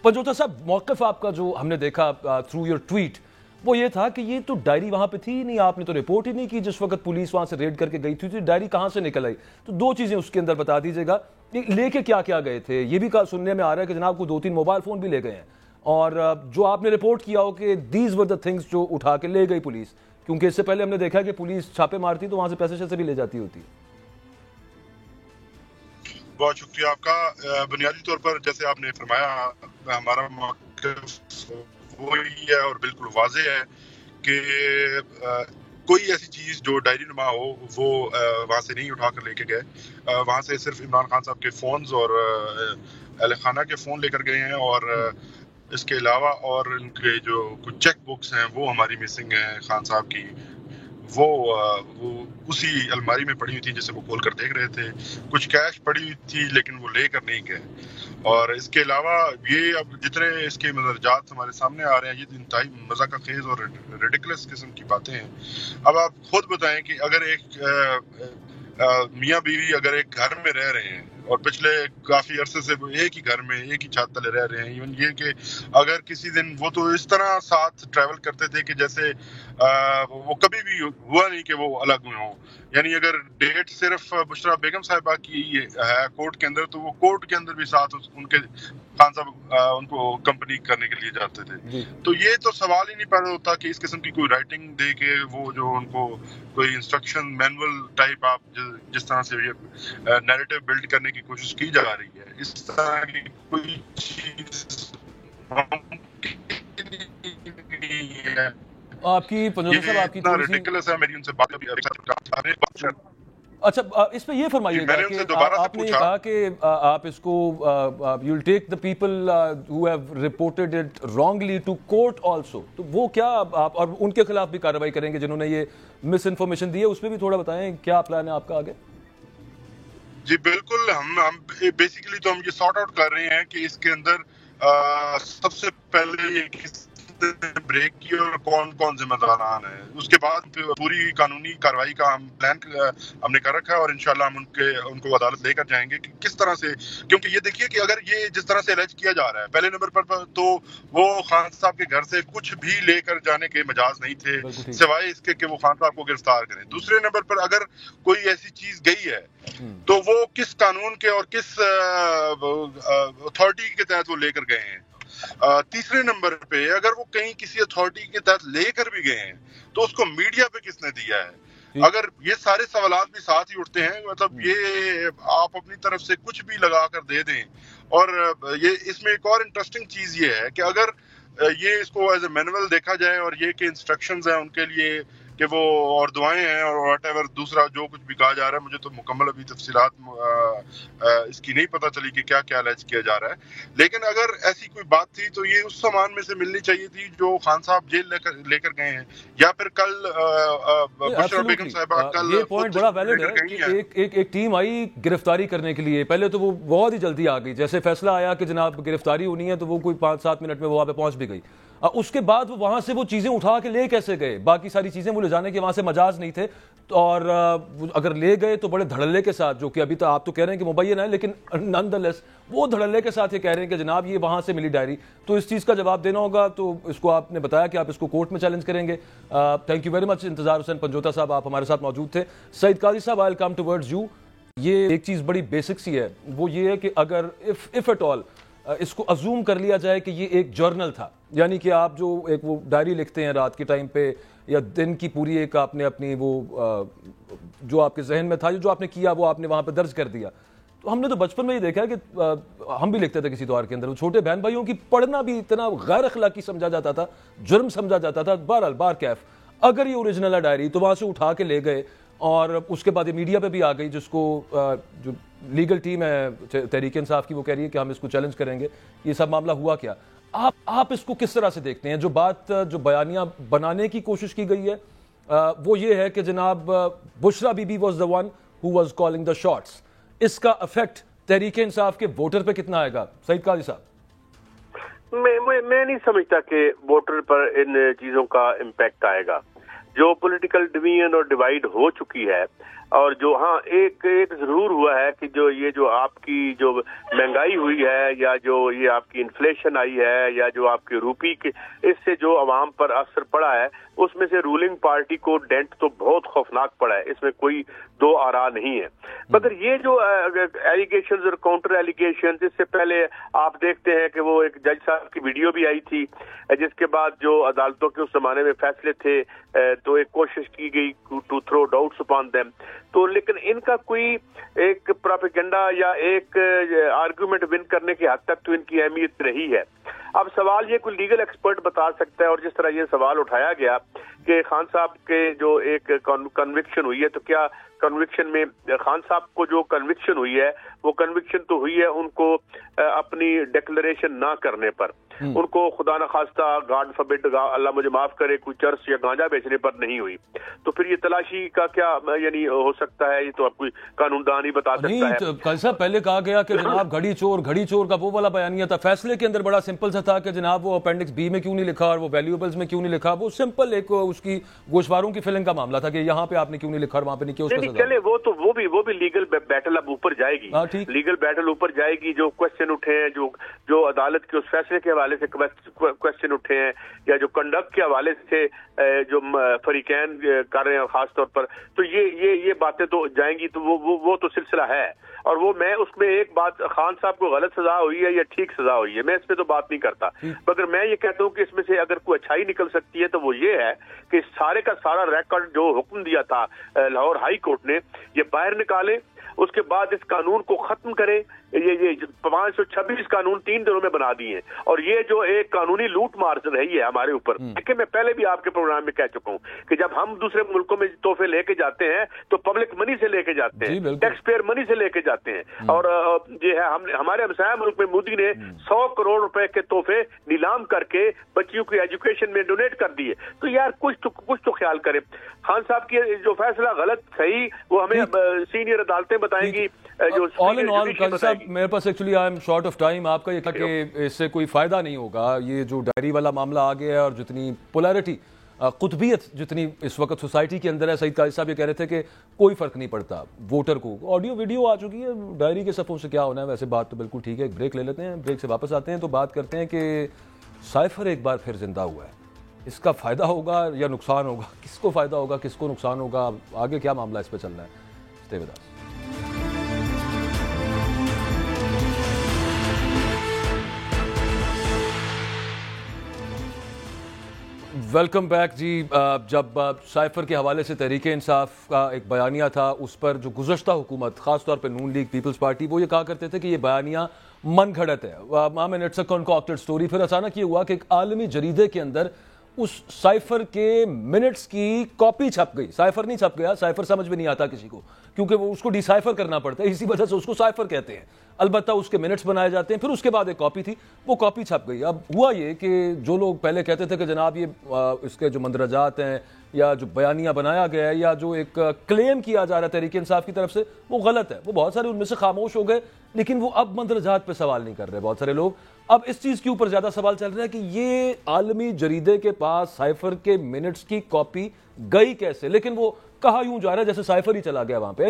पंजोता साहब, मौक़िफ़ आपका जो हमने देखा थ्रू योर ट्वीट, वो ये था कि ये तो डायरी वहाँ पे थी ही नहीं, आपने तो रिपोर्ट ही नहीं की जिस वक्त पुलिस वहाँ से रेड करके गई थी, तो डायरी कहाँ से निकल आई? तो दो चीज़ें उसके अंदर बता दीजिएगा, लेके क्या क्या गए थे? ये भी सुनने में आ रहा है कि जनाब को 2-3 मोबाइल फ़ोन भी ले गए हैं, और जो आपने रिपोर्ट किया हो कि दीज वर द थिंग्स जो उठा के ले गई पुलिस, क्योंकि इससे पहले हमने देखा कि पुलिस छापे मारती तो वहाँ से पैसे शैसे भी ले जाती होती है। बहुत शुक्रिया आपका। बुनियादी तौर पर जैसे आपने फरमाया, हमारा मौक़िफ़ वही है और बिल्कुल वाज़ेह है कि कोई ऐसी चीज़ जो डायरी नुमा हो वो वहाँ से नहीं उठा कर लेके गए। वहाँ से सिर्फ इमरान खान साहब के फ़ोन्स और अहल खाना के फ़ोन लेकर गए हैं, और इसके अलावा और इनके जो कुछ चेक बुक्स हैं वो हमारी मिसिंग हैं खान साहब की। वो उसी अलमारी में पड़ी हुई थी जिसे वो खोल कर देख रहे थे। कुछ कैश पड़ी हुई थी लेकिन वो लेकर नहीं गए। और इसके अलावा ये अब जितने इसके मदरजात हमारे सामने आ रहे हैं, ये इंतहाई मज़ाक़-ख़ेज़ और रिडिकुलस किस्म की बातें हैं। अब आप खुद बताएं कि अगर एक मियाँ बीवी अगर एक घर में रह रहे हैं और पिछले काफ़ी अरसे से एक ही घर में एक ही छत तले रह रहे हैं, इवन ये कि अगर किसी दिन वो तो इस तरह साथ ट्रैवल करते थे कि जैसे वो कभी भी हुआ नहीं कि वो अलग में हो। यानी अगर डेट सिर्फ बुशरा बेगम साहिबा की है कोर्ट के अंदर, तो वो कोर्ट के अंदर भी साथ उनके खान साहब उनको कंपनी करने के लिए जाते थे। तो ये तो सवाल ही नहीं पैदा होता कि इस किस्म की कोई राइटिंग दे के वो जो उनको कोई इंस्ट्रक्शन मैनुअल टाइप आप जिस तरह से ये नैरेटिव बिल्ड करने की कोशिश की जा रही है, इस तरह की कोई चीज है। आपकी पंजोता साहब, आपकी रिडिकुलस है। मेरी उनसे बात अभी अच्छा, इस पे ये फरमाइएगा कि आपने कहा कि आप इसको you will take the people who have reported it wrongly to court also, तो वो क्या आप और उनके खिलाफ भी कार्रवाई करेंगे जिन्होंने ये मिस इन्फॉर्मेशन दी है? उस पर भी थोड़ा बताएं, क्या प्लान है आपका आगे? जी बिल्कुल, हम बेसिकली तो हम ये सॉर्ट आउट कर रहे हैं कि इसके अंदर सबसे पहले ये ब्रेक की और कौन कौन जिम्मेदारान है। उसके बाद पूरी कानूनी कार्रवाई का हम प्लान हमने कर रखा है, और इंशाल्लाह हम उनको अदालत लेकर जाएंगे कि किस तरह से, क्योंकि ये देखिए कि अगर ये जिस तरह से अरेंज किया जा रहा है, पहले नंबर पर तो वो खान साहब के घर से कुछ भी लेकर जाने के मजाज नहीं थे सिवाय इसके कि वो खान साहब को गिरफ्तार करें। दूसरे नंबर पर अगर कोई ऐसी चीज गई है तो वो किस कानून के और किस अथॉरिटी के तहत वो लेकर गए हैं। तीसरे नंबर पे अगर वो कहीं किसी अथॉरिटी के तहत लेकर भी गए हैं तो उसको मीडिया पे किसने दिया है। अगर ये सारे सवालात भी साथ ही उठते हैं, मतलब ये आप अपनी तरफ से कुछ भी लगा कर दे दें। और ये इसमें एक और इंटरेस्टिंग चीज ये है कि अगर ये इसको एज ए मैनुअल देखा जाए और ये कि इंस्ट्रक्शंस हैं उनके लिए कि वो और दुआएं हैं और व्हाटएवर दूसरा जो कुछ भी कहा जा रहा है, मुझे तो मुकम्मल अभी तफसीलात इसकी नहीं पता चली कि क्या क्या अलर्ज किया जा रहा है। लेकिन अगर ऐसी कोई बात थी तो ये उस सामान में से मिलनी चाहिए थी जो खान साहब जेल लेकर गए हैं, या फिर कल बुशरा बेगम साहिबा कल। ये पॉइंट बड़ा वैलिड है कि एक टीम आई गिरफ्तारी करने के लिए, पहले तो वो बहुत ही जल्दी आ गई, जैसे फैसला आया कि जनाब गिरफ्तारी होनी है तो वो कोई 5-7 मिनट में वो वहां पे पहुंच भी गई। उसके बाद वो वहां से वो चीजें उठा के ले कैसे गए? बाकी सारी चीजें वो ले जाने के वहां से मजाज नहीं थे, और अगर ले गए तो बड़े धड़ल्ले के साथ, जो कि अभी तो आप तो कह रहे हैं कि मुबैन है, लेकिन नॉनदलेस वो धड़ल्ले के साथ ये कह रहे हैं कि जनाब ये वहां से मिली डायरी। तो इस चीज का जवाब देना होगा, तो इसको आपने बताया कि आप इसको कोर्ट में चैलेंज करेंगे। थैंक यू वेरी मच इंतजार हुसैन पंजोता साहब, आप हमारे साथ मौजूद थे। सईद काजी साहब, I will come towards you. ये एक चीज बड़ी बेसिक सी है, वो ये है कि अगर इफ एट ऑल इसको अजूम कर लिया जाए कि ये एक जर्नल था, यानी कि आप जो एक वो डायरी लिखते हैं रात के टाइम पे या दिन की पूरी एक आपने अपनी वो जो आपके जहन में था, जो आपने किया वो आपने वहाँ पे दर्ज कर दिया। तो हमने तो बचपन में ही देखा है कि हम भी लिखते थे किसी दौर के अंदर, छोटे बहन भाइयों की पढ़ना भी इतना गैर अखलाकी समझा जाता था, जुर्म समझा जाता था। बहरहाल बार कैफ अगर ये ओरिजिनल है डायरी तो वहाँ से उठा के ले गए, और उसके बाद ये मीडिया पे भी आ गई, जिसको जो लीगल टीम है तहरीक इंसाफ की वो कह रही है कि हम इसको चैलेंज करेंगे। ये सब मामला हुआ क्या? आप इसको किस तरह से देखते हैं? जो बयानियां बनाने की कोशिश की गई है वो ये है कि जनाब Bushra Bibi was the one who was calling the shots. इसका इफेक्ट तहरीक इंसाफ के वोटर पे कितना आएगा? सईद काजी साहब, मैं नहीं समझता कि वोटर पर इन चीजों का इम्पैक्ट आएगा। जो पॉलिटिकल डिवीजन और डिवाइड हो चुकी है, اور جو ہاں ایک ضرور ہوا ہے کہ جو یہ جو آپ کی جو مہنگائی ہوئی ہے یا جو یہ آپ کی انفلیشن آئی ہے یا جو آپ کی روپی کے اس سے جو عوام پر اثر پڑا ہے اس میں سے رولنگ پارٹی کو ڈینٹ تو بہت خوفناک پڑا ہے، اس میں کوئی دو آرا نہیں ہے۔ مگر یہ جو ایلیگیشنز اور کاؤنٹر ایلیگیشنز، اس سے پہلے آپ دیکھتے ہیں کہ وہ ایک جج صاحب کی ویڈیو بھی آئی تھی جس کے بعد جو عدالتوں کے اس زمانے میں فیصلے تھے تو ایک کوشش کی گئی to throw doubts upon them, تو لیکن ان کا کوئی ایک پروپیگنڈا یا ایک آرگومنٹ ون کرنے کی حد تک تو ان کی اہمیت رہی ہے۔ اب سوال یہ کوئی لیگل ایکسپرٹ بتا سکتا ہے، اور جس طرح یہ سوال اٹھایا گیا کہ خان صاحب کے جو ایک کنوکشن ہوئی ہے، تو کیا کنوکشن میں خان صاحب کو جو کنوکشن ہوئی ہے وہ کنوکشن تو ہوئی ہے ان کو اپنی ڈیکلریشن نہ کرنے پر، ان کو خدا نخواستہ گاڈ فبڈ اللہ مجھے معاف کرے کوئی چرس یا گانجا بیچنے پر نہیں ہوئی، تو پھر یہ تلاشی کا کیا یعنی ہو سکتا ہے؟ یہ تو آپ کوئی قانون دان ہی بتا سکتا ہے۔ قاضی صاحب پہلے کہا گیا کہ جناب گھڑی چور کا وہ والا بیانیہ تھا، فیصلے کے اندر بڑا سمپل سا تھا کہ جناب وہ اپینڈکس بی میں کیوں نہیں لکھا اور وہ ویلیوبلز میں کیوں نہیں لکھا، وہ سمپل ایک اس کی گوشواروں کی فلنگ کا معاملہ تھا کہ یہاں پہ آپ نے کیوں نہیں لکھا اور وہاں پہ نہیں کیا، اس کا سزا چلے وہ بھی لیگل بیٹل اب اوپر جائے گی، لیگل بیٹل اوپر جائے گی، جو کوشچن اٹھے ہیں جو عدالت کے اس فیصلے کے حوالے سے کوشچن اٹھے ہیں یا جو کنڈکٹ کے حوالے سے جو فریقین کر رہے ہیں خاص طور پر، تو یہ باتیں تو جائیں گی، تو وہ تو سلسلہ ہے۔ اور وہ میں اس میں ایک بات، خان صاحب کو غلط سزا ہوئی ہے یا ٹھیک سزا ہوئی ہے میں اس پہ تو بات نہیں کرتا، مگر میں یہ کہتا ہوں کہ اس میں سے اگر کوئی اچھائی نکل سکتی ہے تو وہ یہ ہے کہ سارے کا سارا ریکارڈ جو حکم دیا تھا لاہور ہائی کورٹ نے یہ باہر نکالے، اس کے بعد اس قانون کو ختم کرے۔ یہ 526 قانون 3 دنوں میں بنا دیے ہیں، اور یہ جو ایک قانونی لوٹ مار رہی ہے ہمارے اوپر، دیکھیں میں پہلے بھی آپ کے پروگرام میں کہہ چکا ہوں کہ جب ہم دوسرے ملکوں میں تحفے لے کے جاتے ہیں تو پبلک منی سے لے کے جاتے ہیں، ٹیکس پیئر منی سے لے کے جاتے ہیں، اور جو ہے ہمارے ہمسایہ ملک میں مودی نے 100 کروڑ روپے کے تحفے نیلام کر کے بچیوں کی ایجوکیشن میں ڈونیٹ کر دیے، تو یار کچھ تو خیال کرے۔ خان صاحب کی جو فیصلہ غلط صحیح وہ ہمیں سینئر عدالتیں بتائیں گی۔ آل ان آل قاضی صاحب میرے پاس actually I am short of time, آپ کا یہ کہ اس سے کوئی فائدہ نہیں ہوگا، یہ جو ڈائری والا معاملہ آ گیا ہے اور جتنی پولیرٹی قطبیت جتنی اس وقت سوسائٹی کے اندر ہے، سعید قاضی صاحب یہ کہہ رہے تھے کہ کوئی فرق نہیں پڑتا ووٹر کو، آڈیو ویڈیو آ چکی ہے، ڈائری کے صفحوں سے کیا ہونا ہے، ویسے بات تو بالکل ٹھیک ہے۔ ایک بریک لے لیتے ہیں، بریک سے واپس آتے ہیں تو بات کرتے ہیں کہ سائفر ایک بار پھر زندہ ہوا ہے، اس کا فائدہ ہوگا یا نقصان ہوگا، کس کو فائدہ ہوگا کس کو نقصان ہوگا، آگے کیا معاملہ اس پہ چل رہا ہے، stay with us. Welcome back جی۔ جب سائفر کے حوالے سے تحریک انصاف کا ایک بیانیہ تھا، اس پر جو گزشتہ حکومت خاص طور پہ نون لیگ پیپلز پارٹی وہ یہ کہا کرتے تھے کہ یہ بیانیہ من گھڑت ہے، اٹس اے کنکاکٹڈ سٹوری۔ پھر اچانک یہ ہوا کہ ایک عالمی جریدے کے اندر اس سائفر کے منٹس کی کاپی چھپ گئی، سائفر نہیں چھپ گیا، سائفر سمجھ میں نہیں آتا کسی کو کیونکہ وہ اس کو ڈی سائفر کرنا پڑتا ہے، اسی وجہ سے اس کو سائفر کہتے ہیں، البتہ اس کے منٹس بنائے جاتے ہیں۔ پھر اس کے بعد ایک کاپی تھی، وہ کاپی چھپ گئی۔ اب ہوا یہ کہ جو لوگ پہلے کہتے تھے کہ جناب یہ اس کے جو مندرجات ہیں یا جو بیانیہ بنایا گیا ہے یا جو ایک کلیم کیا جا رہا ہے تحریک انصاف کی طرف سے وہ غلط ہے، وہ بہت سارے ان میں سے خاموش ہو گئے، لیکن وہ اب مندرجات پہ سوال نہیں کر رہے بہت سارے لوگ۔ اب اس چیز کے اوپر زیادہ سوال چل رہا ہے کہ یہ عالمی جریدے کے پاس سائفر کے منٹس کی کاپی گئی کیسے، لیکن وہ کہا یوں جا رہا ہے جیسے سائفر ہی چلا گیا وہاں پہ۔